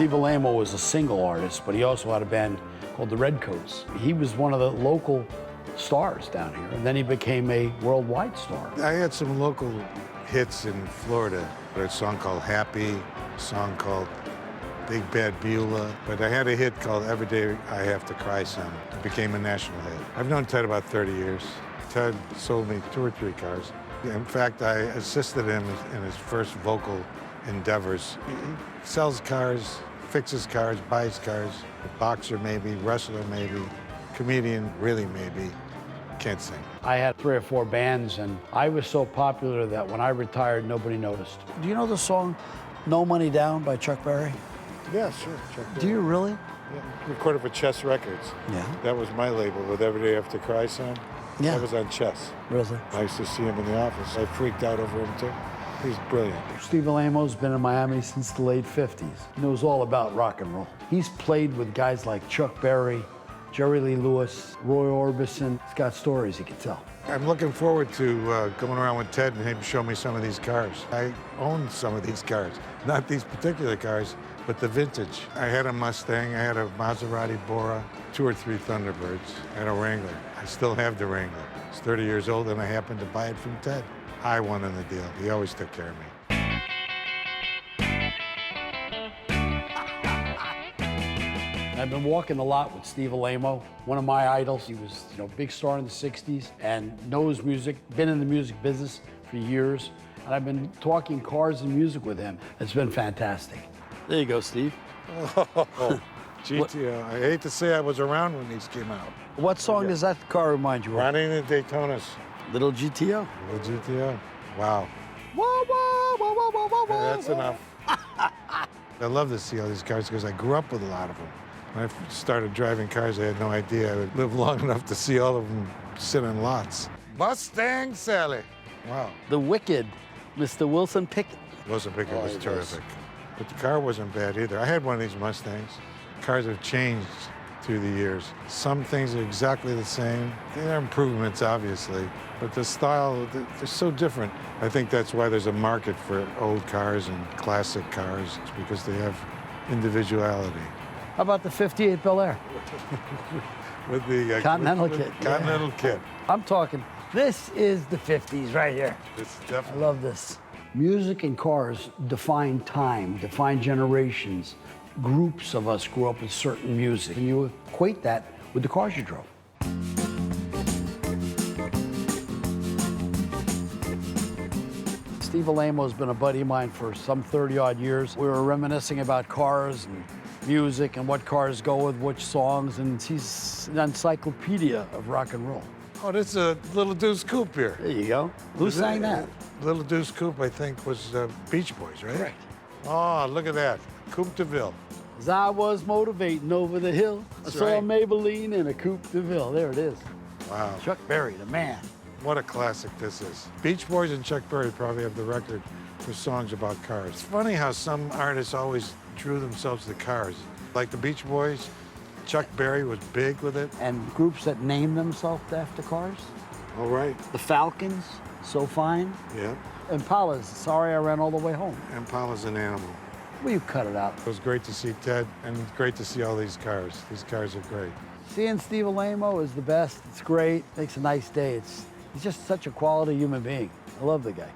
Steve Alaimo was a single artist, but he also had a band called the Redcoats. He was one of the local stars down here, and then he became a worldwide star. I had some local hits in Florida. A song called Happy, a song called Big Bad Beulah, but I had a hit called Every Day I Have to Cry Some. It became a national hit. I've known Ted about 30 years. Ted sold me 2 or 3 cars. In fact, I assisted him in his first vocal endeavors. He sells cars, fixes cars, buys cars. Boxer maybe, wrestler maybe, comedian really maybe, can't sing. I had 3 or 4 bands, and I was so popular that when I retired, nobody noticed. Do you know the song No Money Down by Chuck Berry? Yeah, sure. Chuck Do you really? Yeah. Recorded for Chess Records. Yeah. That was my label with Every Day I Have to Cry Some. Yeah. That was on Chess. Really? I used to see him in the office. I freaked out over him too. He's brilliant. Steve Alaimo's been in Miami since the late 50s. He knows all about rock and roll. He's played with guys like Chuck Berry, Jerry Lee Lewis, Roy Orbison. He's got stories he could tell. I'm looking forward to going around with Ted and him show me some of these cars. I own some of these cars. Not these particular cars, but the vintage. I had a Mustang, I had a Maserati Bora, 2 or 3 Thunderbirds, I had a Wrangler. I still have the Wrangler. It's 30 years old and I happened to buy it from Ted. I won in the deal. He always took care of me. I've been walking a lot with Steve Alaimo, one of my idols. He was, a big star in the 60s and knows music, been in the music business for years. And I've been talking cars and music with him. It's been fantastic. There you go, Steve. Oh, GTO. I hate to say I was around when these came out. What song does that car remind you of? Riding in the Daytonas. Little GTO. Little GTO. Wow. Whoa, whoa, whoa, whoa, whoa, whoa, Yeah, that's whoa. enough. I love to see all these cars because I grew up with a lot of them. When I started driving cars, I had no idea I would live long enough to see all of them sit in lots. Mustang Sally. Wow. The Wicked, Mr. Wilson Pickett. Wilson Pickett was he was. terrific. But the car wasn't bad either. I had one of these Mustangs. Cars have changed through the years. Some things are exactly the same. There are improvements, obviously, but the style, they're so different. I think that's why there's a market for old cars and classic cars. It's because they have individuality. How about the 58 Bel Air? With the Continental with kit. Continental kit. I'm talking, this is the 50s right here. It's I definitely. love this. Music and cars define time, define generations. Groups of us grew up with certain music, and you equate that with the cars you drove. Steve Alaimo has been a buddy of mine for some 30-odd years. We were reminiscing about cars and music and what cars go with which songs, and he's an encyclopedia of rock and roll. Oh, this is a Little Deuce Coupe here. There you go. Who sang that? Little Deuce Coupe, I think, was Beach Boys, right? Correct. Oh, look at that. Coupe de Ville. As I was motivating over the hill, That's I saw a right. Maybelline in a Coupe de Ville. There it is. Wow. Chuck Berry, the man. What a classic this is. Beach Boys and Chuck Berry probably have the record for songs about cars. It's funny how some artists always drew themselves to cars. Like the Beach Boys, Chuck Berry was big with it. And groups that name themselves after cars. All right. The Falcons, So Fine. Yeah. Impalas, Sorry I Ran All the Way Home. Impala's an animal. Will you cut it out? It was great to see Ted, and it's great to see all these cars. These cars are great. Seeing Steve Alaimo is the best. It's great. Makes a nice day. He's just such a quality human being. I love the guy.